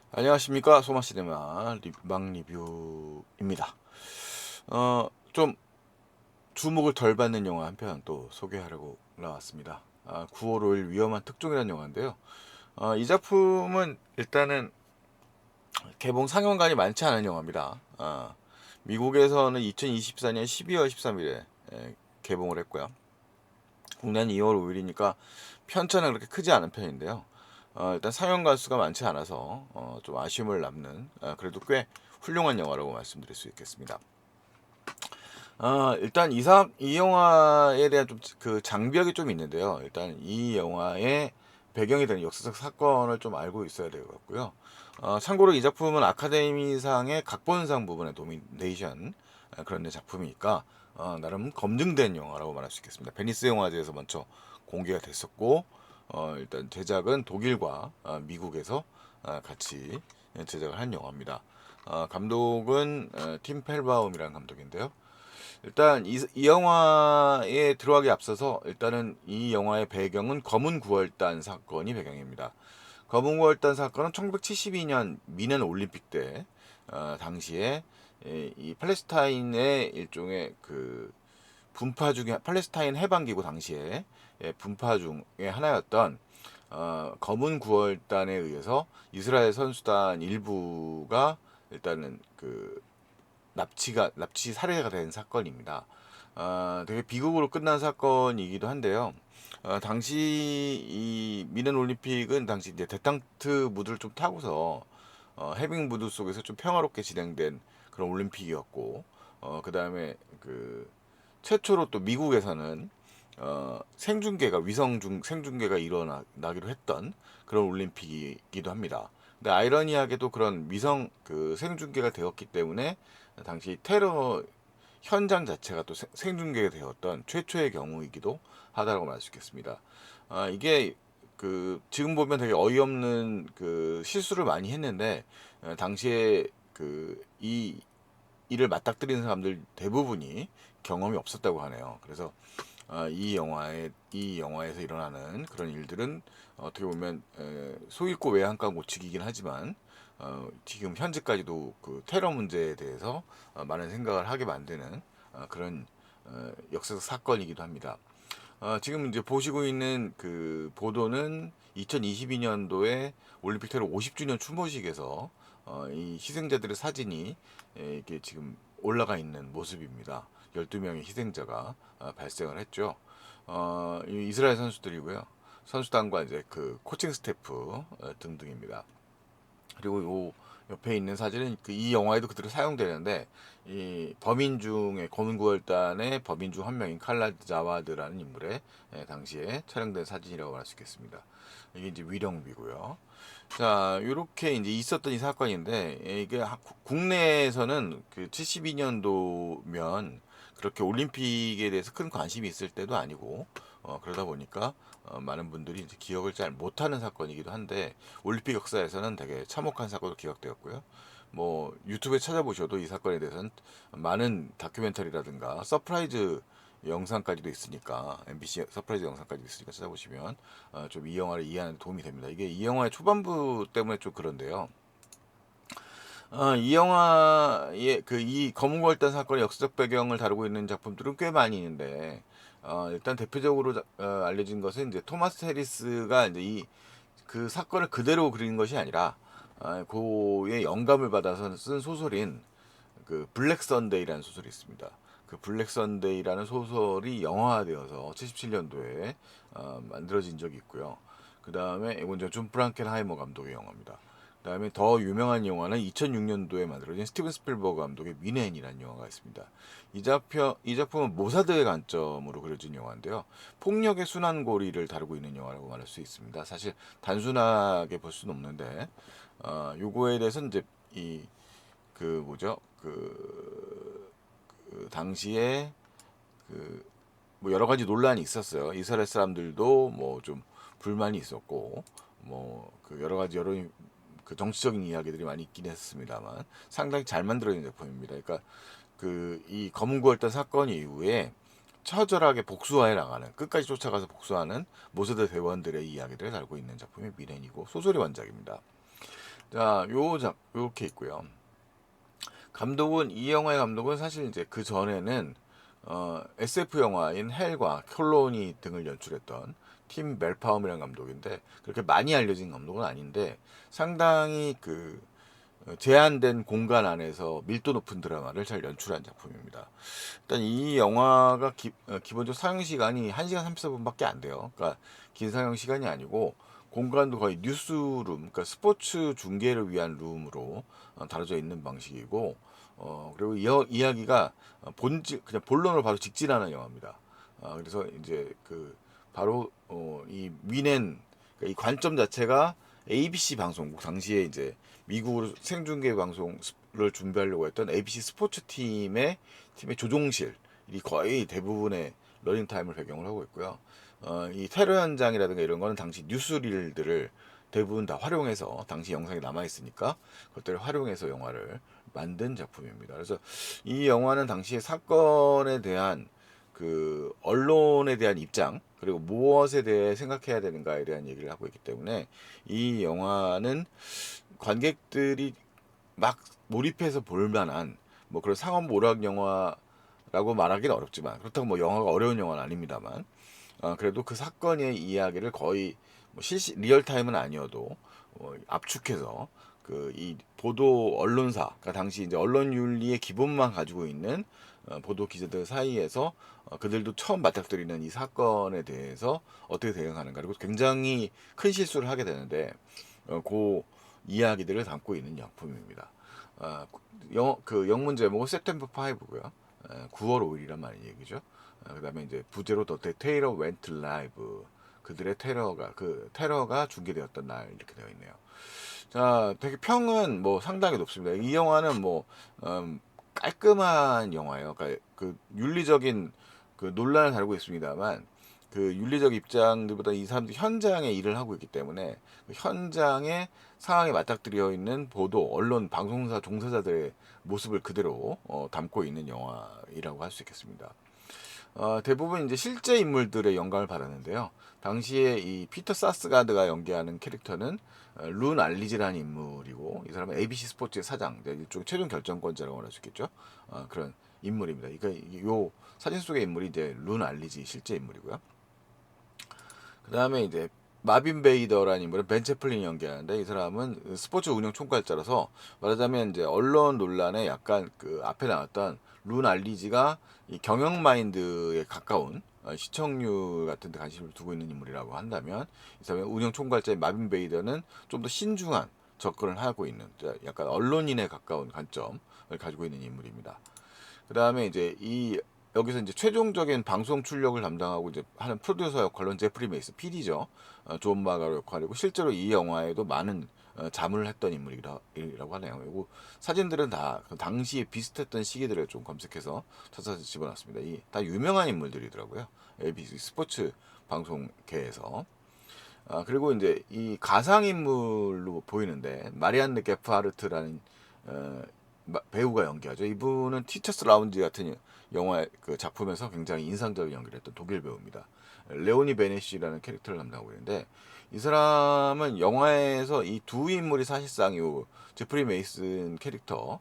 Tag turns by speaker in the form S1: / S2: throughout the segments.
S1: 안녕하십니까, 소마시네마 막 리뷰입니다. 좀 주목을 덜 받는 영화 한 편 또 소개하려고 나왔습니다. 9월 5일 위험한 특종이라는 영화인데요. 이 작품은 일단은 개봉 상영관이 많지 않은 영화입니다. 미국에서는 2024년 12월 13일에 개봉을 했고요. 국내는 2월 5일이니까 편차는 그렇게 크지 않은 편인데요. 일단 상영관 수가 많지 않아서 좀 아쉬움을 남는, 그래도 꽤 훌륭한 영화라고 말씀드릴 수 있겠습니다. 일단 이 영화에 대한 좀 그 장벽이 좀 있는데요. 일단 이 영화의 배경이 되는 역사적 사건을 좀 알고 있어야 될 것 같고요. 참고로 이 작품은 아카데미상의 각본상 부분의 노미네이션, 그런 작품이니까 나름 검증된 영화라고 말할 수 있겠습니다. 베니스 영화제에서 먼저 공개가 됐었고, 일단 제작은 독일과 미국에서 같이 제작을 한 영화입니다. 감독은 팀 펠바움이라는 감독인데요. 일단 이 영화에 들어가기 앞서서 일단은 이 영화의 배경은 검은 9월단 사건이 배경입니다. 검은 9월단 사건은 1972년 미넨 올림픽 때 당시에 이 팔레스타인의 일종의 그 분파 중에 팔레스타인 해방기구 당시에 분파 중의 하나였던 검은 9월단에 의해서 이스라엘 선수단 일부가 일단은 그 납치 살해가 된 사건입니다. 되게 비극으로 끝난 사건이기도 한데요. 당시 이 미넨 올림픽은 당시 이제 데탕트 무드를 좀 타고서 해빙 무드 속에서 좀 평화롭게 진행된 그런 올림픽이었고, 그 다음에 그 최초로 또 미국에서는 생중계가 생중계가 일어나기로 했던 그런 올림픽이기도 합니다. 근데 아이러니하게도 그런 위성 그 생중계가 되었기 때문에 당시 테러 현장 자체가 또 생중계가 되었던 최초의 경우이기도 하다라고 말할 수 있겠습니다. 이게 그 지금 보면 되게 어이없는 그 실수를 많이 했는데 당시에 그 이 일을 맞닥뜨리는 사람들 대부분이 경험이 없었다고 하네요. 그래서 이 영화에서 일어나는 그런 일들은 어떻게 보면 소잃고 외양간 고치기긴 하지만 지금 현재까지도 그 테러 문제에 대해서 많은 생각을 하게 만드는 그런 역사적 사건이기도 합니다. 지금 이제 보시고 있는 그 보도는 2022년도에 올림픽 테러 50주년 추모식에서 이 희생자들의 사진이 이게 지금 올라가 있는 모습입니다. 12명의 희생자가 발생을 했죠. 이 이스라엘 선수들이고요. 선수단과 이제 그 코칭 스태프 등등입니다. 그리고 요 옆에 있는 사진은 그 이 영화에도 그대로 사용되는데 이 범인 중에 검은 구월단의 범인 중 한 명인 칼라드 자와드라는 인물의 당시에 촬영된 사진이라고 할 수 있겠습니다. 이게 이제 위령비고요. 자, 요렇게 이제 있었던 이 사건인데 이게 국내에서는 그 72년도면 그렇게 올림픽에 대해서 큰 관심이 있을 때도 아니고 그러다 보니까 많은 분들이 이제 기억을 잘 못하는 사건이기도 한데 올림픽 역사에서는 되게 참혹한 사건으로 기억되었고요. 뭐 유튜브에 찾아보셔도 이 사건에 대해서는 많은 다큐멘터리라든가 서프라이즈 영상까지도 있으니까 MBC 서프라이즈 영상까지도 있으니까 찾아보시면 좀 이 영화를 이해하는 데 도움이 됩니다. 이게 이 영화의 초반부 때문에 좀 그런데요. 이 영화의 그 이 검은고발단 사건의 역사적 배경을 다루고 있는 작품들은 꽤 많이 있는데 일단 대표적으로 알려진 것은 이제 토마스 해리스가 이제 이 그 사건을 그대로 그린 것이 아니라 그의 영감을 받아서 쓴 소설인 그 블랙 선데이라는 소설이 있습니다. 그 블랙 선데이라는 소설이 영화화되어서 77년도에 만들어진 적이 있고요. 그 다음에 이건 존 프랑켄하이머 감독의 영화입니다. 그 다음에 더 유명한 영화는 2006년도에 만들어진 스티븐 스필버그 감독의 미넨이라는 영화가 있습니다. 이 작품은 모사드의 관점으로 그려진 영화인데요. 폭력의 순환고리를 다루고 있는 영화라고 말할 수 있습니다. 사실 단순하게 볼 수는 없는데, 요거에 대해서는 이제 그 뭐죠? 그 당시에 그 뭐 여러 가지 논란이 있었어요. 이스라엘 사람들도 뭐 좀 불만이 있었고 뭐 그 여러 가지 그 정치적인 이야기들이 많이 있긴 했습니다만 상당히 잘 만들어진 작품입니다. 그러니까 그 이 검은고월단 사건 이후에 처절하게 복수해 나가는 끝까지 쫓아가서 복수하는 모사드 대원들의 이야기를 달고 있는 작품이 미렌이고 소설이 원작입니다. 자, 요렇게 있고요. 감독은 이 영화의 감독은 사실 이제 그 전에는 SF 영화인 헬과 콜로니 등을 연출했던 팀 멜파움이라는 감독인데 그렇게 많이 알려진 감독은 아닌데 상당히 그 제한된 공간 안에서 밀도 높은 드라마를 잘 연출한 작품입니다. 일단 이 영화가 기본적으로 상영 시간이 1시간 34분밖에 안 돼요. 그러니까 긴 상영 시간이 아니고 공간도 거의 뉴스룸, 그러니까 스포츠 중계를 위한 룸으로 다뤄져 있는 방식이고, 그리고 이야기가 그냥 본론으로 바로 직진하는 영화입니다. 그래서 이제 그 바로 이 위넨, 그러니까 이 관점 자체가 ABC 방송국, 당시에 이제 미국으로 생중계 방송을 준비하려고 했던 ABC 스포츠 팀의 조종실이 거의 대부분의 러닝타임을 배경으로 하고 있고요. 이 테러 현장이라든가 이런 거는 당시 뉴스릴들을 대부분 다 활용해서, 당시 영상이 남아있으니까 그것들을 활용해서 영화를 만든 작품입니다. 그래서 이 영화는 당시의 사건에 대한 그 언론에 대한 입장, 그리고 무엇에 대해 생각해야 되는가에 대한 얘기를 하고 있기 때문에 이 영화는 관객들이 막 몰입해서 볼 만한 뭐 그런 상업 오락 영화라고 말하기는 어렵지만, 그렇다고 뭐 영화가 어려운 영화는 아닙니다만, 그래도 그 사건의 이야기를 거의 뭐 리얼타임은 아니어도 압축해서 그 이 보도 언론사, 그러니까 당시 이제 언론 윤리의 기본만 가지고 있는 보도 기자들 사이에서 그들도 처음 맞닥뜨리는 이 사건에 대해서 어떻게 대응하는가, 그리고 굉장히 큰 실수를 하게 되는데 그 이야기들을 담고 있는 작품입니다. 그 영문 제목은 September 5고요. 9월 5일이란 말인 얘기죠. 그다음에 이제 부제로 The Terror Went Live, 그들의 테러가 중계되었던 날, 이렇게 되어 있네요. 자, 되게 평은 뭐 상당히 높습니다. 이 영화는 뭐 깔끔한 영화예요. 그러니까 그 윤리적인 그 논란을 다루고 있습니다만, 그 윤리적 입장들보다 이 사람들이 현장에 일을 하고 있기 때문에 그 현장의 상황에 맞닥뜨려 있는 보도, 언론, 방송사 종사자들의 모습을 그대로 담고 있는 영화이라고 할 수 있겠습니다. 대부분 이제 실제 인물들의 영감을 받았는데요. 당시에 이 피터 사스가드가 연기하는 캐릭터는 룬 알리지라는 인물이고, 이 사람은 ABC 스포츠의 사장, 일종 최종 결정권자라고 할 수 있겠죠. 그런 인물입니다. 그러니까 요 사진 속의 인물이 이제 룬 알리지 실제 인물이고요. 그 다음에 이제 마빈 베이더라는 인물은 벤 채플린이 연기하는데, 이 사람은 스포츠 운영 총괄자라서 말하자면 이제 언론 논란에 약간 그 앞에 나왔던 룬 알리지가 이 경영 마인드에 가까운 시청률 같은 데 관심을 두고 있는 인물이라고 한다면, 이 사람의 운영 총괄자인 마빈 베이더는 좀 더 신중한 접근을 하고 있는 약간 언론인에 가까운 관점을 가지고 있는 인물입니다. 그 다음에 이제 여기서 이제 최종적인 방송 출력을 담당하고 이제 하는 프로듀서 역할은 제프리 메이스 PD죠. 존 마가로 역할이고, 실제로 이 영화에도 많은 자문을 했던 인물이라고 하네요. 그리고 사진들은 다 그 당시에 비슷했던 시기들을 좀 검색해서 찾아서 집어놨습니다. 이 다 유명한 인물들이더라고요. ABC 스포츠 방송계에서. 그리고 이제 이 가상인물로 보이는데 마리안느 게프하르트라는 배우가 연기하죠. 이분은 티처스 라운지 같은 영화 그 작품에서 굉장히 인상적인 연기를 했던 독일 배우입니다. 레오니 베네시라는 캐릭터를 담당하고 있는데, 이 사람은 영화에서 이 두 인물이 사실상 이 제프리 메이슨 캐릭터,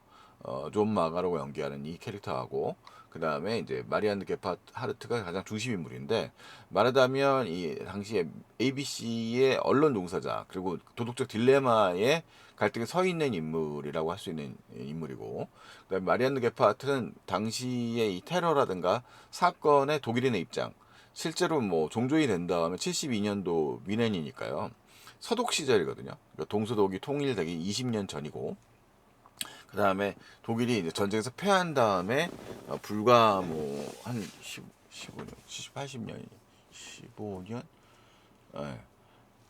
S1: 존 마가로가 연기하는 이 캐릭터하고, 그 다음에 이제 마리안느 게파하르트가 가장 중심 인물인데, 말하자면 이 당시에 ABC의 언론 종사자, 그리고 도덕적 딜레마에 갈등에 서 있는 인물이라고 할 수 있는 인물이고, 그다음에 마리안느 게파하르트는 당시에 이 테러라든가 사건의 독일인의 입장, 실제로 뭐 종조이 된 다음에 72년도 위넨이니까요. 서독 시절이거든요. 그러니까 동서독이 통일되기 20년 전이고, 그 다음에 독일이 이제 전쟁에서 패한 다음에 불과 뭐 한 15년, 80년, 15년, 예,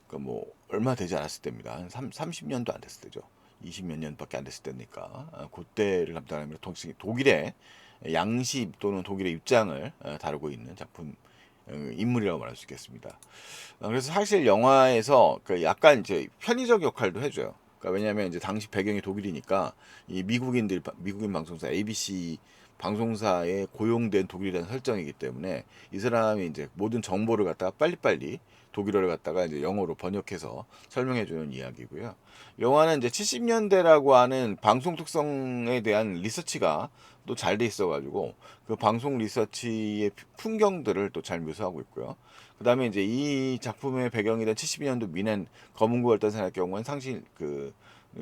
S1: 그러니까 뭐 얼마 되지 않았을 때입니다. 한 30년도 안 됐을 때죠. 20몇 년밖에 안 됐을 때니까 그때를 담당하면 독일의 양시 또는 독일의 입장을 다루고 있는 작품 인물이라고 말할 수 있겠습니다. 그래서 사실 영화에서 그 약간 이제 편의적 역할도 해줘요. 그러니까 왜냐하면 이제 당시 배경이 독일이니까 이 미국인 방송사 ABC 방송사에 고용된 독일이라는 설정이기 때문에 이 사람이 이제 모든 정보를 갖다가 빨리빨리 독일어를 갖다가 이제 영어로 번역해서 설명해 주는 이야기고요. 영화는 이제 70년대라고 하는 방송 특성에 대한 리서치가 또 잘 돼 있어가지고 그 방송 리서치의 풍경들을 또 잘 묘사하고 있고요. 그 다음에 이제 이 작품의 배경이 된 72년도 미넨 검은고 열단사의 경우는 상실 그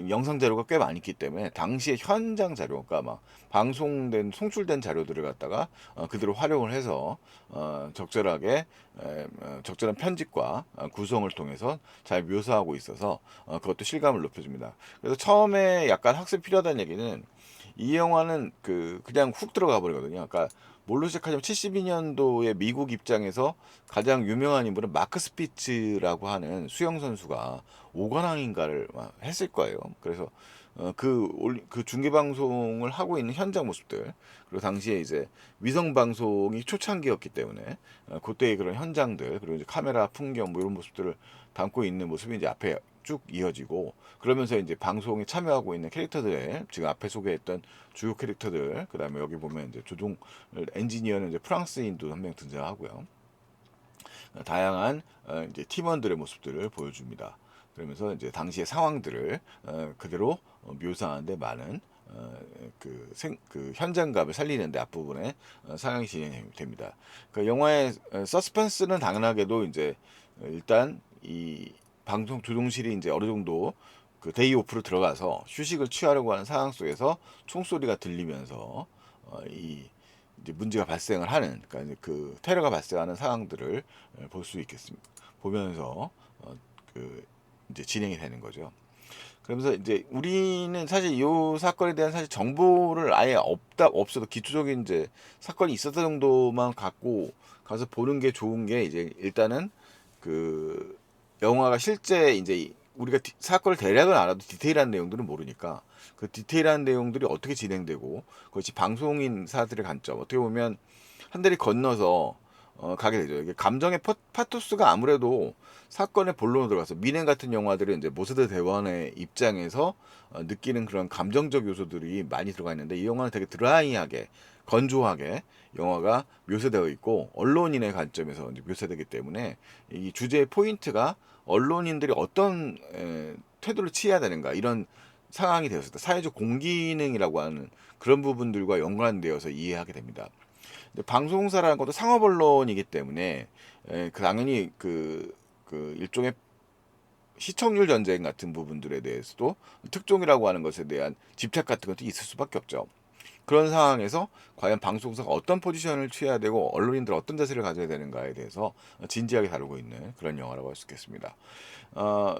S1: 영상 자료가 꽤 많이 있기 때문에 당시의 현장 자료, 그러니까 막 방송된 송출된 자료들을 갖다가 그대로 활용을 해서 적절하게 적절한 편집과 구성을 통해서 잘 묘사하고 있어서 그것도 실감을 높여줍니다. 그래서 처음에 약간 학습 필요하다는 얘기는 이 영화는 그냥 훅 들어가 버리거든요. 그러니까 뭘로 시작하냐면 72년도에 미국 입장에서 가장 유명한 인물은 마크 스피츠라고 하는 수영 선수가 오관왕인가를 했을 거예요. 그래서 그 중계 방송을 하고 있는 현장 모습들, 그리고 당시에 이제 위성 방송이 초창기였기 때문에 그때의 그런 현장들, 그리고 이제 카메라 풍경 뭐 이런 모습들을 담고 있는 모습이 이제 앞에 쭉 이어지고, 그러면서 이제 방송에 참여하고 있는 캐릭터들의 지금 앞에 소개했던 주요 캐릭터들, 그 다음에 여기 보면 이제 조종 엔지니어는 이제 프랑스인도 한 명 등장하고요. 다양한 이제 팀원들의 모습들을 보여줍니다. 그러면서 이제 당시의 상황들을 그대로 묘사하는데 많은 그 현장감을 살리는데 앞부분에 상영이 진행됩니다. 그 영화의 서스펜스는 당연하게도 이제 일단 이 방송 조종실이 이제 어느 정도 그 데이 오프로 들어가서 휴식을 취하려고 하는 상황 속에서 총소리가 들리면서 이 이제 문제가 발생을 하는, 그러니까 이제 그 테러가 발생하는 상황들을 볼 수 있겠습니다. 보면서 그 이제 진행이 되는 거죠. 그러면서 이제 우리는 사실 이 사건에 대한 사실 정보를 아예 없어도 기초적인 이제 사건이 있었던 정도만 갖고 가서 보는 게 좋은 게, 이제 일단은 그 영화가 실제 이제 우리가 사건을 대략은 알아도 디테일한 내용들은 모르니까 그 디테일한 내용들이 어떻게 진행되고, 그것이 방송인사들의 관점, 어떻게 보면 한 달이 건너서 가게 되죠. 이게 감정의 파토스가 아무래도 사건의 본론으로 들어가서 미넨 같은 영화들은 이제 모세드 대원의 입장에서 느끼는 그런 감정적 요소들이 많이 들어가 있는데, 이 영화는 되게 드라이하게 건조하게 영화가 묘사되어 있고 언론인의 관점에서 이제 묘사되기 때문에 이 주제의 포인트가 언론인들이 어떤 태도를 취해야 되는가, 이런 상황이 되었을 때 사회적 공기능이라고 하는 그런 부분들과 연관되어서 이해하게 됩니다. 방송사라는 것도 상업 언론이기 때문에 당연히 그 일종의 시청률 전쟁 같은 부분들에 대해서도 특종이라고 하는 것에 대한 집착 같은 것도 있을 수밖에 없죠. 그런 상황에서 과연 방송사가 어떤 포지션을 취해야 되고 언론인들 어떤 자세를 가져야 되는가에 대해서 진지하게 다루고 있는 그런 영화라고 할 수 있겠습니다.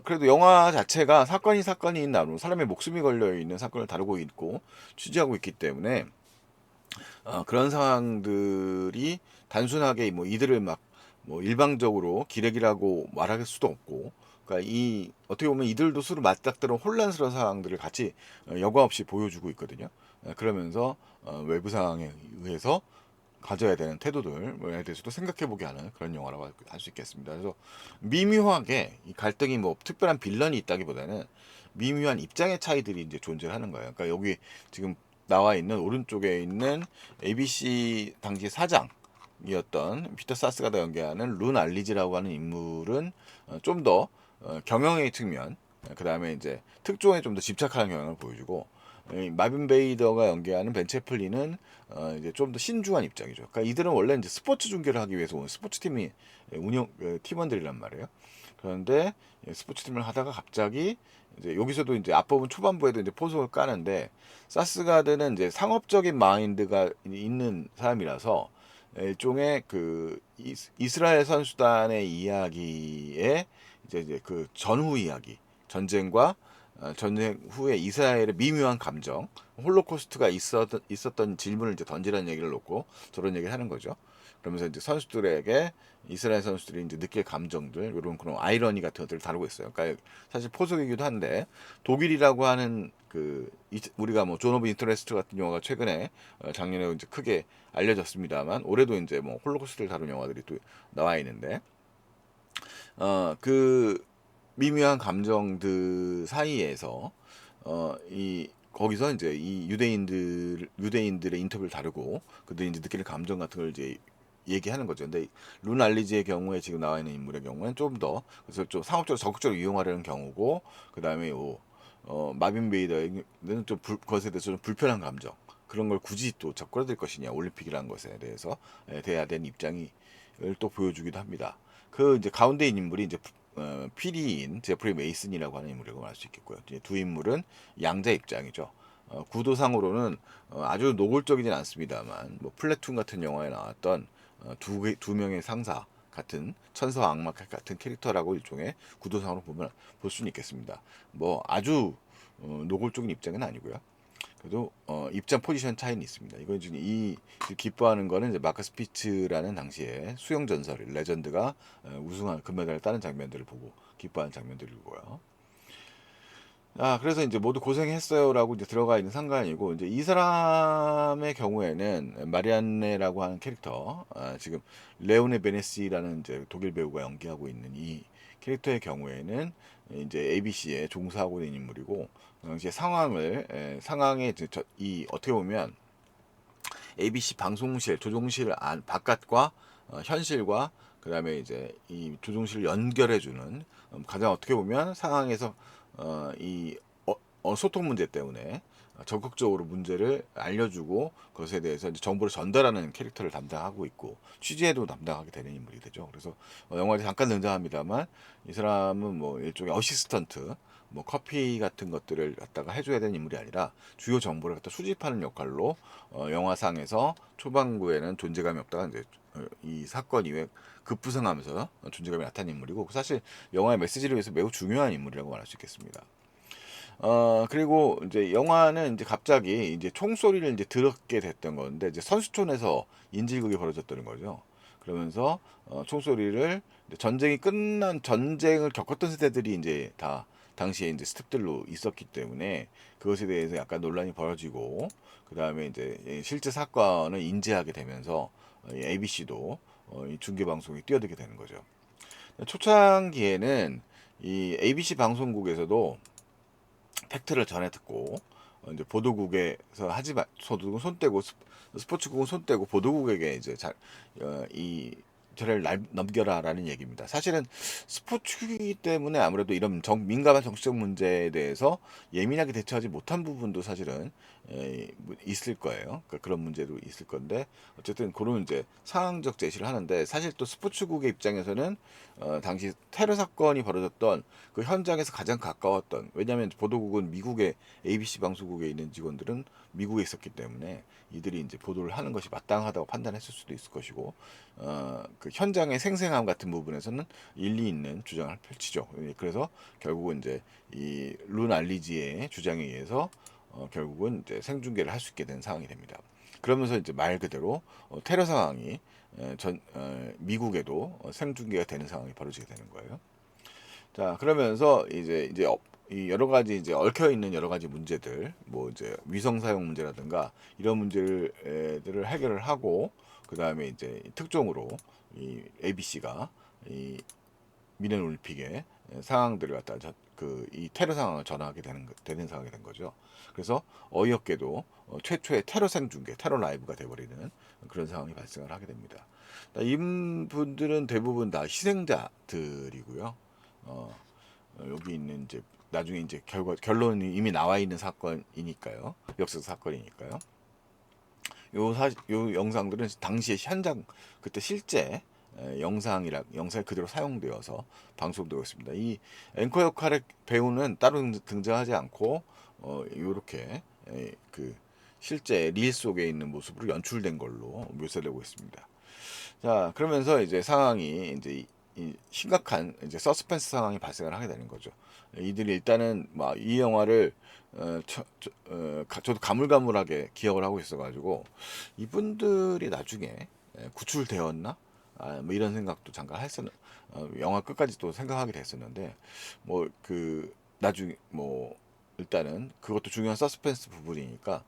S1: 그래도 영화 자체가 사건이 나누고 사람의 목숨이 걸려 있는 사건을 다루고 있고 취재하고 있기 때문에 그런 상황들이 단순하게 뭐 이들을 막 뭐 일방적으로 기레기라고 말할 수도 없고, 그러니까 이 어떻게 보면 이들도 서로 맞닥뜨는 혼란스러운 상황들을 같이 여과 없이 보여주고 있거든요. 그러면서 외부 상황에 의해서 가져야 되는 태도들에 대해서도 생각해보게 하는 그런 영화라고 할 수 있겠습니다. 그래서 미묘하게 이 갈등이 뭐 특별한 빌런이 있다기보다는 미묘한 입장의 차이들이 이제 존재하는 거예요. 그러니까 여기 지금 나와 있는 오른쪽에 있는 ABC 당시 사장이었던 피터 사스가다 연기하는 룬 알리지라고 하는 인물은 좀 더 경영의 측면, 그 다음에 이제 특종에 좀 더 집착하는 경향을 보여주고, 마빈 베이더가 연기하는 벤 채플린은 이제 좀 더 신중한 입장이죠. 그러니까 이들은 원래 이제 스포츠 중계를 하기 위해서 온 스포츠 팀이 팀원들이란 말이에요. 그런데 스포츠 팀을 하다가 갑자기 이제 여기서도 이제 앞부분 초반부에도 이제 포석을 까는데, 사스가드는 이제 상업적인 마인드가 있는 사람이라서 일종의 그 이스라엘 선수단의 이야기에 이제 그 전후 이야기, 전쟁과 전쟁 후에 이스라엘의 미묘한 감정, 홀로코스트가 있었던 질문을 이제 던지라는 얘기를 놓고 저런 얘기를 하는 거죠. 그러면서 이제 선수들에게 이스라엘 선수들이 이제 느낄 감정들, 이런 그런 아이러니 같은 것들을 다루고 있어요. 그러니까 사실 포석이기도 한데, 독일이라고 하는 우리가 뭐 존 오브 인터레스트 같은 영화가 최근에 작년에 이제 크게 알려졌습니다만, 올해도 이제 뭐 홀로코스트를 다룬 영화들이 또 나와 있는데, 그 미묘한 감정들 사이에서 이 거기서 이제 이 유대인들의 인터뷰를 다루고 그들이 이제 느끼는 감정 같은 걸 이제 얘기하는 거죠. 근데 룬 알리지의 경우에 지금 나와 있는 인물의 경우에는 좀 더 그래서 좀 상업적으로 적극적으로 이용하려는 경우고 그다음에 마빈 베이더는 좀 그것에 대해서 좀 불편한 감정 그런 걸 굳이 또 접근될 것이냐 올림픽이라는 것에 대해서 돼야 되는 입장이 또 보여주기도 합니다. 그 이제 가운데 있는 인물이 이제 PD인 제프리 메이슨이라고 하는 인물이라고 할 수 있겠고요. 이제 두 인물은 양자 입장이죠. 구도상으로는 아주 노골적이진 않습니다만 뭐 플래툰 같은 영화에 나왔던 두 명의 상사 같은 천사와 악마 같은 캐릭터라고 일종의 구도상으로 보면 볼 수는 있겠습니다. 뭐 아주 노골적인 입장은 아니고요. 그래도 입장 포지션 차이는 있습니다. 이건 지금 이 기뻐하는 거는 이제 마크 스피츠라는 당시에 수영 전설 레전드가 우승한 금메달을 따는 장면들을 보고 기뻐하는 장면들이고요. 그래서 이제 모두 고생했어요라고 이제 들어가 있는 상관이고 이제 이 사람의 경우에는 마리안네라고 하는 캐릭터, 지금 레오네 베네시라는 이제 독일 배우가 연기하고 있는 이 캐릭터의 경우에는 이제 ABC에 종사하고 있는 인물이고 그 당시에 상황에 이제 이 어떻게 보면 ABC 방송실 조종실 안 바깥과 현실과 그다음에 이제 이 조종실을 연결해주는 가장 어떻게 보면 상황에서 이 소통 문제 때문에 적극적으로 문제를 알려주고 그것에 대해서 이제 정보를 전달하는 캐릭터를 담당하고 있고 취재도 담당하게 되는 인물이 되죠. 그래서 영화에 잠깐 등장합니다만 이 사람은 뭐 일종의 어시스턴트, 뭐 커피 같은 것들을 갖다가 해줘야 되는 인물이 아니라 주요 정보를 갖다 수집하는 역할로 영화상에서 초반부에는 존재감이 없다가 이제 이 사건 이후에 급부상하면서 존재감이 나타난 인물이고 사실 영화의 메시지를 위해서 매우 중요한 인물이라고 말할 수 있겠습니다. 그리고 이제 영화는 이제 갑자기 이제 총소리를 이제 들었게 됐던 건데 이제 선수촌에서 인질극이 벌어졌다는 거죠. 그러면서 총소리를 전쟁이 끝난 전쟁을 겪었던 세대들이 이제 다 당시에 이제 스탭들로 있었기 때문에 그것에 대해서 약간 논란이 벌어지고 그 다음에 이제 실제 사건을 인지하게 되면서 ABC도 이 중계 방송에 뛰어들게 되는 거죠. 초창기에는 이 ABC 방송국에서도 팩트를 전해 듣고 이제 보도국에서 하지만 소득은 손 떼고 스포츠국은 손 떼고 보도국에게 이제 이 저를 넘겨라라는 얘기입니다. 사실은 스포츠이기 때문에 아무래도 이런 민감한 정치적 문제에 대해서 예민하게 대처하지 못한 부분도 사실은 있을 거예요. 그러니까 그런 문제도 있을 건데 어쨌든 그런 이제 상황적 제시를 하는데 사실 또 스포츠국의 입장에서는 당시 테러 사건이 벌어졌던 그 현장에서 가장 가까웠던 왜냐하면 보도국은 미국의 ABC 방송국에 있는 직원들은 미국에 있었기 때문에 이들이 이제 보도를 하는 것이 마땅하다고 판단했을 수도 있을 것이고 그 현장의 생생함 같은 부분에서는 일리 있는 주장을 펼치죠. 그래서 결국은 이제 이 룬 알리지의 주장에 의해서 결국은 이제 생중계를 할 수 있게 된 상황이 됩니다. 그러면서 이제 말 그대로 테러 상황이 미국에도 생중계가 되는 상황이 벌어지게 되는 거예요. 자, 그러면서 이제 이 여러 가지 이제 얽혀 있는 여러 가지 문제들, 뭐 이제 위성 사용 문제라든가 이런 문제들을 해결을 하고 그 다음에 이제 특종으로 이 ABC가 이 미넨 올림픽의 상황들을 갖다 이 테러 상황을 전하게 되는 상황이 된 거죠. 그래서 어이없게도 최초의 테러 생중계, 테러 라이브가 돼버리는 그런 상황이 발생을 하게 됩니다. 이분들은 대부분 다 희생자들이고요. 어, 여기 있는 이제 나중에 이제 결론이 이미 나와 있는 사건이니까요. 역사 사건이니까요. 요 영상들은 당시의 현장 그때 실제 영상이 그대로 사용되어서 방송되고 있습니다. 이 앵커 역할의 배우는 따로 등장하지 않고 요렇게 그 실제 릴 속에 있는 모습으로 연출된 걸로 묘사되고 있습니다. 자, 그러면서 이제 상황이 이제 이 심각한 이제 서스펜스 상황이 발생을 하게 되는 거죠. 이들이 일단은 막 이 영화를 저도 가물가물하게 기억을 하고 있어가지고 이분들이 나중에 구출되었나? 뭐 이런 생각도 잠깐 영화 끝까지 또 생각하게 됐었는데 뭐 그 나중에 뭐 일단은 그것도 중요한 서스펜스 부분이니까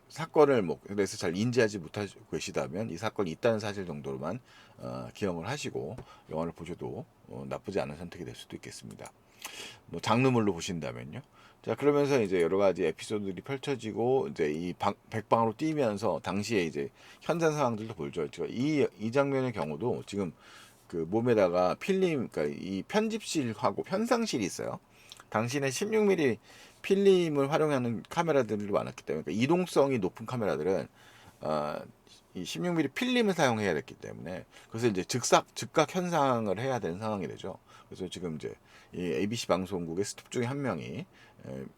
S1: 사건을 뭐 그래서 잘 인지하지 못하고 계시다면 이 사건이 있다는 사실 정도로만 기억을 하시고 영화를 보셔도 나쁘지 않은 선택이 될 수도 있겠습니다. 뭐 장르물로 보신다면요. 자, 그러면서 이제 여러 가지 에피소드들이 펼쳐지고 이제 백방으로 뛰면서 당시에 이제 현장 상황들도 보여줘요. 이 장면의 경우도 지금 그 몸에다가 필름, 그러니까 이 편집실하고 현상실이 있어요. 당시에 16mm 필름을 활용하는 카메라들도 많았기 때문에, 그러니까 이동성이 높은 카메라들은 이 16mm 필름을 사용해야 됐기 때문에, 그래서 이제 즉각 현상을 해야 되는 상황이 되죠. 그래서 지금 이제 이 ABC 방송국의 스텝 중에 한 명이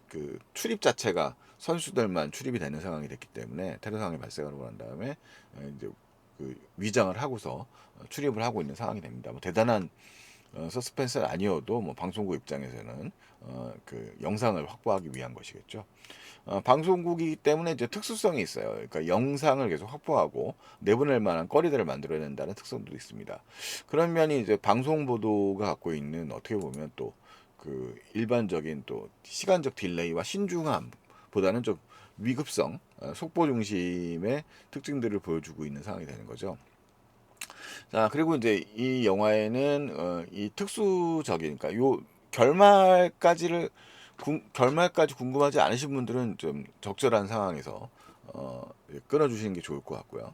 S1: 그 출입 자체가 선수들만 출입이 되는 상황이 됐기 때문에 테러 상황이 발생하고 난 다음에 이제 그 위장을 하고서 출입을 하고 있는 상황이 됩니다. 뭐 대단한 서스펜스는 아니어도 뭐 방송국 입장에서는 그 영상을 확보하기 위한 것이겠죠. 방송국이기 때문에 이제 특수성이 있어요. 그러니까 영상을 계속 확보하고 내보낼 만한 거리들을 만들어낸다는 특성도 있습니다. 그런 면이 이제 방송 보도가 갖고 있는 어떻게 보면 또 그 일반적인 또 시간적 딜레이와 신중함보다는 좀 위급성, 속보 중심의 특징들을 보여주고 있는 상황이 되는 거죠. 자, 그리고 이제 이 영화에는 이 특수적인, 그러니까 요 결말까지를 결말까지 궁금하지 않으신 분들은 좀 적절한 상황에서 끊어주시는 게 좋을 것 같고요.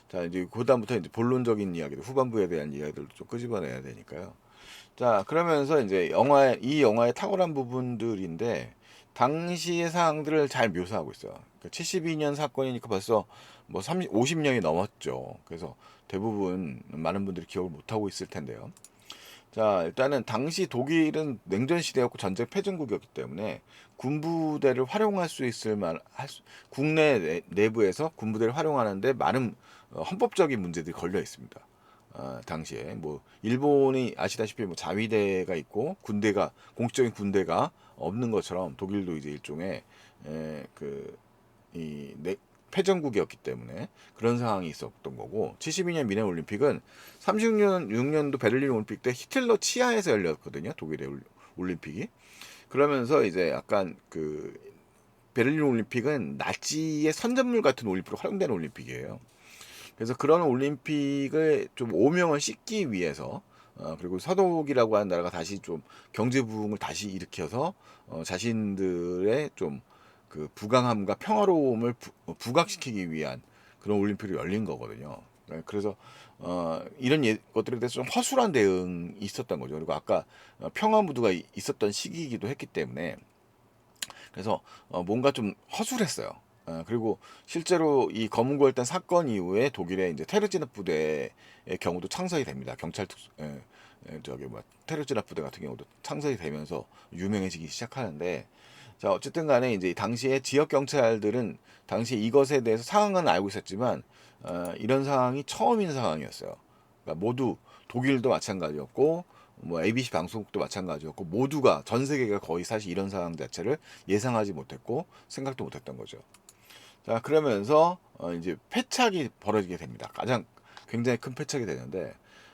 S1: 자, 이제 그다음부터 이제 본론적인 이야기들, 후반부에 대한 이야기들도 좀 끄집어내야 되니까요. 자, 그러면서 이제 이 영화의 탁월한 부분들인데, 당시의 상황들을 잘 묘사하고 있어요. 그러니까 72년 사건이니까 벌써 뭐 50년이 넘었죠. 그래서 대부분 많은 분들이 기억을 못하고 있을 텐데요. 자, 일단은 당시 독일은 냉전 시대였고 전쟁 패전국이었기 때문에 군부대를 활용할 수 있을 국내 내부에서 군부대를 활용하는데 많은 헌법적인 문제들이 걸려 있습니다. 당시에 뭐 일본이 아시다시피 뭐 자위대가 있고 군대가 공식적인 군대가 없는 것처럼 독일도 이제 일종의 그이 패전국이었기 때문에 그런 상황이 있었던 거고, 72년 미네 올림픽은 36년 6년도 베를린 올림픽 때 히틀러 치하에서 열렸거든요. 독일의 올림픽이. 그러면서 이제 약간 그 베를린 올림픽은 나치의 선전물 같은 올림픽으로 활용되는 올림픽이에요. 그래서 그런 올림픽을 좀 오명을 씻기 위해서 그리고 서독이라고 하는 나라가 다시 좀 경제 부흥을 다시 일으켜서 자신들의 좀 그 부강함과 평화로움을 부각시키기 위한 그런 올림픽이 열린 거거든요. 네, 그래서 이런 것들에 대해서 좀 허술한 대응이 있었던 거죠. 그리고 아까 평화 무드가 있었던 시기이기도 했기 때문에, 그래서 뭔가 좀 허술했어요. 그리고 실제로 이 검은고열단 사건 이후에 독일의 이제 테르지나 부대의 경우도 창설이 됩니다. 경찰 특수 저기 뭐 테르지나 부대 같은 경우도 창설이 되면서 유명해지기 시작하는데, 자, 어쨌든 간에 이제 당시에 지역 경찰들은 당시 이것에 대해서 상황은 알고 있었지만 이런 상황이 처음인 상황이었어요. 그러니까 모두 독일도 마찬가지였고 뭐 ABC 방송국도 마찬가지였고 모두가 전 세계가 거의 사실 이런 상황 자체를 예상하지 못했고 생각도 못했던 거죠. 자, 그러면서 이제 패착이 벌어지게 됩니다. 가장 굉장히 큰 패착이 되는데,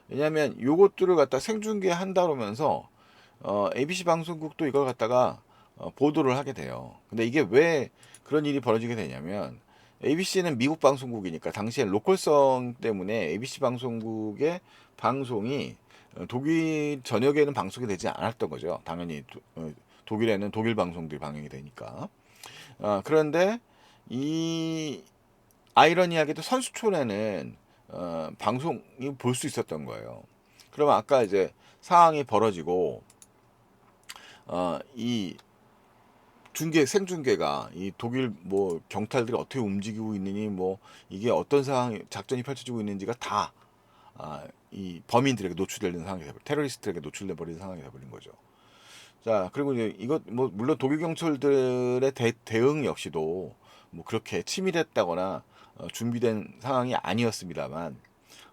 S1: 왜냐하면 요것들을 갖다 생중계 한다면서 ABC 방송국도 이걸 갖다가 보도를 하게 돼요. 근데 이게 왜 그런 일이 벌어지게 되냐면, ABC는 미국 방송국이니까 당시에 로컬성 때문에 ABC 방송국의 방송이 독일 전역에는 방송이 되지 않았던 거죠. 당연히 독일에는 독일 방송들이 방영이 되니까. 그런데 이 아이러니하게도 선수촌에는 방송이 볼 수 있었던 거예요. 그러면 아까 이제 상황이 벌어지고 이 생중계가 이 독일 뭐 경찰들이 어떻게 움직이고 있느니 뭐 이게 어떤 상황 작전이 펼쳐지고 있는지가 다 이 범인들에게 노출되는 상황이 돼버린, 테러리스트에게 노출돼 버리는 상황이 돼버린 거죠. 자, 그리고 이제 이것 뭐 물론 독일 경찰들의 대응 역시도 뭐 그렇게 치밀했다거나 준비된 상황이 아니었습니다만,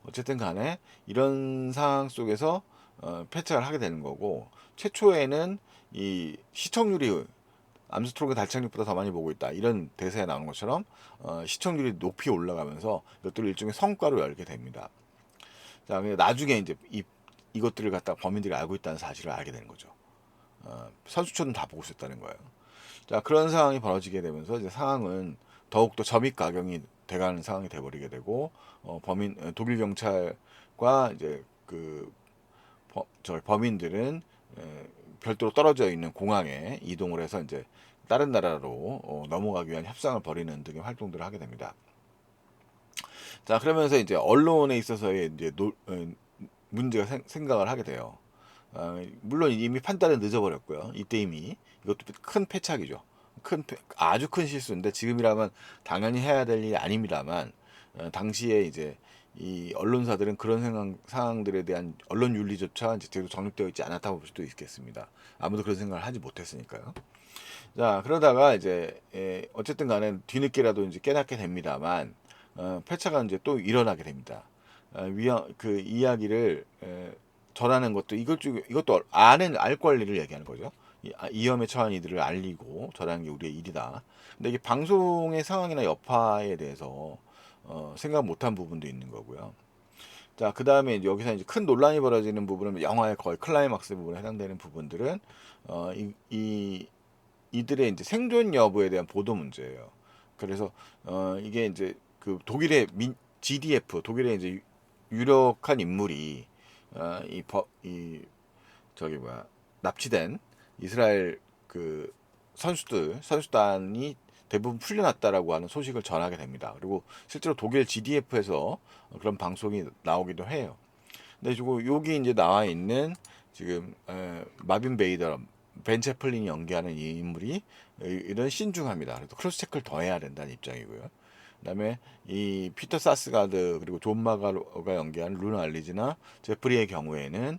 S1: 어쨌든 간에 이런 상황 속에서 패착을 하게 되는 거고, 최초에는 이 시청률이 암스트롱의 달 착륙보다 더 많이 보고 있다, 이런 대사에 나오는 것처럼 시청률이 높이 올라가면서 이것들을 일종의 성과로 열게 됩니다. 자, 근데 나중에 이제 이것들을 갖다 범인들이 알고 있다는 사실을 알게 되는 거죠. 선수촌은 다 보고 있었다는 거예요. 자, 그런 상황이 벌어지게 되면서 이제 상황은 더욱더 점입가경이 돼가는 상황이 돼버리게 되고, 독일 경찰과 이제 그 범인들은 별도로 떨어져 있는 공항에 이동을 해서 이제 다른 나라로 넘어가기 위한 협상을 벌이는 등의 활동들을 하게 됩니다. 자, 그러면서 이제 언론에 있어서의 이제 문제가 생각을 하게 돼요. 물론 이미 판단은 늦어버렸고요. 이때 이미 이것도 큰 패착이죠. 아주 큰 실수인데 지금이라면 당연히 해야 될 일이 아닙니다만 당시에 이제 이 언론사들은 그런 상황들에 대한 언론 윤리조차 이제 제대로 정립되어 있지 않았다고 볼 수도 있겠습니다. 아무도 그런 생각을 하지 못했으니까요. 자, 그러다가 이제 어쨌든 간에 뒤늦게라도 이제 깨닫게 됩니다만 폐차가 이제 또 일어나게 됩니다. 그 이야기를 전하는 것도 이것도 알 권리를 얘기하는 거죠. 위험에 처한 이들을 알리고 전하는 게 우리의 일이다. 근데 이게 방송의 상황이나 여파에 대해서 생각 못한 부분도 있는 거고요. 자, 그 다음에 여기서 이제 큰 논란이 벌어지는 부분은 영화의 거의 클라이막스 부분에 해당되는 부분들은 이들의 이제 생존 여부에 대한 보도 문제예요. 그래서 이게 이제 그 독일의 GDF 독일의 이제 유력한 인물이 이 저기 뭐야 납치된 이스라엘 그 선수단이 대부분 풀려났다라고 하는 소식을 전하게 됩니다. 그리고 실제로 독일 GDF에서 그런 방송이 나오기도 해요. 근데 여기 이제 나와 있는 지금 마빈 베이더 벤 채플린이 연기하는 이 인물이 이런 신중합니다. 그래서 크로스 체크를 더 해야 된다는 입장이고요. 그다음에 이 피터 사스가드 그리고 존 마가로가 연기한 루나 알리지나 제프리의 경우에는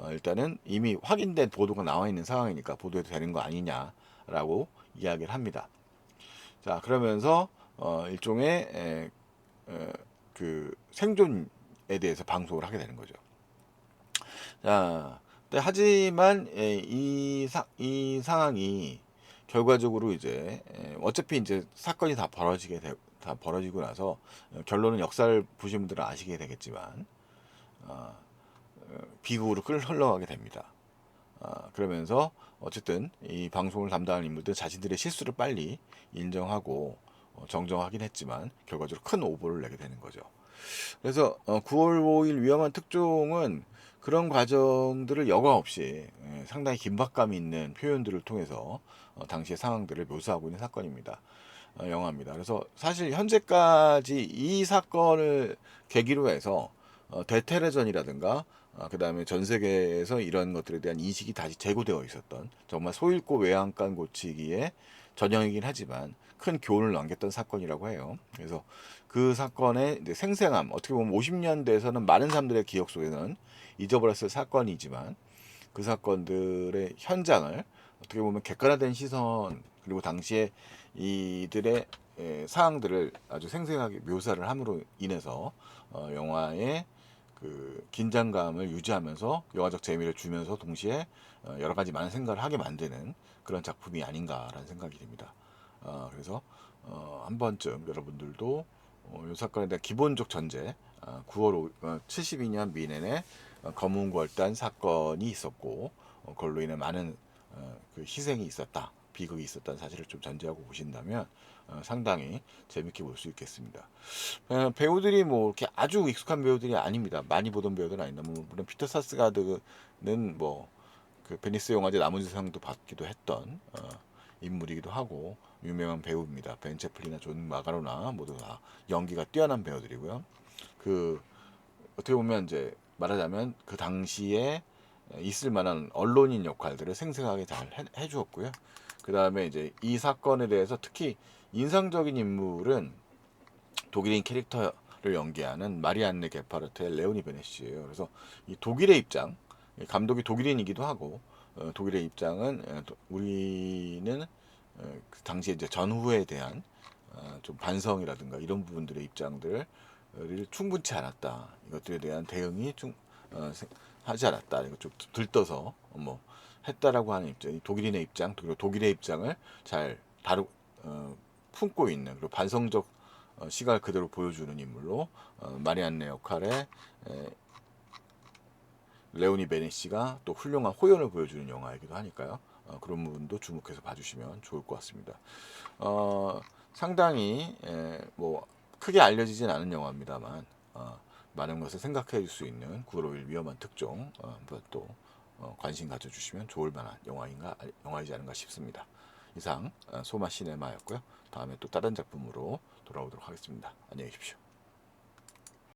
S1: 일단은 이미 확인된 보도가 나와 있는 상황이니까 보도해도 되는 거 아니냐라고 이야기를 합니다. 자, 그러면서 일종의 그 생존에 대해서 방송을 하게 되는 거죠. 자, 하지만 이 상황이 결과적으로 이제 어차피 이제 사건이 다 벌어지고 나서 결론은 역사를 보신 분들은 아시게 되겠지만 비극으로 흘러가게 됩니다. 그러면서 어쨌든 이 방송을 담당하는 인물들은 자신들의 실수를 빨리 인정하고 정정하긴 했지만 결과적으로 큰 오보를 내게 되는 거죠. 그래서 9월 5일 위험한 특종은 그런 과정들을 여과 없이 상당히 긴박감 있는 표현들을 통해서 당시의 상황들을 묘사하고 있는 사건입니다. 영화입니다. 그래서 사실 현재까지 이 사건을 계기로 해서 대테러전이라든가 그 다음에 전 세계에서 이런 것들에 대한 인식이 다시 재고되어 있었던 정말 소잃고 외양간 고치기에 전형이긴 하지만 큰 교훈을 남겼던 사건이라고 해요. 그래서 그 사건의 이제 생생함, 어떻게 보면 50년대에서는 많은 사람들의 기억 속에는 잊어버렸을 사건이지만 그 사건들의 현장을 어떻게 보면 객관화된 시선 그리고 당시에 이들의 상황들을 아주 생생하게 묘사를 함으로 인해서 영화의 그 긴장감을 유지하면서 영화적 재미를 주면서 동시에 여러 가지 많은 생각을 하게 만드는 그런 작품이 아닌가라는 생각이 듭니다. 그래서 한 번쯤 여러분들도 이 사건에 대한 기본적 전제 9월 72년 미넨에 검은골단 사건이 있었고 그걸로 인해 많은 그 희생이 있었다, 비극이 있었다는 사실을 좀 전제하고 보신다면 상당히 재밌게 볼 수 있겠습니다. 배우들이 뭐 이렇게 아주 익숙한 배우들이 아닙니다. 많이 보던 배우들은 아닙니다. 물론 피터 사스가드는 뭐 그 베니스 영화제 남은상도 받기도 했던 인물이기도 하고 유명한 배우입니다. 벤 채플린이나 존 마가로나 모두 다 연기가 뛰어난 배우들이고요. 그 어떻게 보면 이제 말하자면 그 당시에 있을 만한 언론인 역할들을 생생하게 잘 해주었고요. 그 다음에 이제 이 사건에 대해서 특히 인상적인 인물은 독일인 캐릭터를 연기하는 마리안네 게파르트의 레오니 베네시예요. 그래서 이 독일의 입장, 감독이 독일인이기도 하고 독일의 입장은 우리는 그 당시에 이제 전후에 대한 좀 반성이라든가 이런 부분들의 입장들을 충분치 않았다. 이것들에 대한 대응이 하지 않았다. 이거 좀 들떠서 뭐 했다라고 하는 입장, 독일인의 입장, 그리고 독일의 입장을 잘 품고 있는 그리고 반성적 시각을 그대로 보여주는 인물로 마리안네 역할에 레오니 베네시가 또 훌륭한 호연을 보여주는 영화이기도 하니까요. 그런 부분도 주목해서 봐주시면 좋을 것 같습니다. 상당히 뭐 크게 알려지진 않은 영화입니다만 많은 것을 생각해 줄 수 있는 9월 5일 위험한 특종 한번 또 관심 가져주시면 좋을 만한 영화이지 않은가 싶습니다. 이상 소마 시네마였고요. 다음에 또 다른 작품으로 돌아오도록 하겠습니다. 안녕히 계십시오.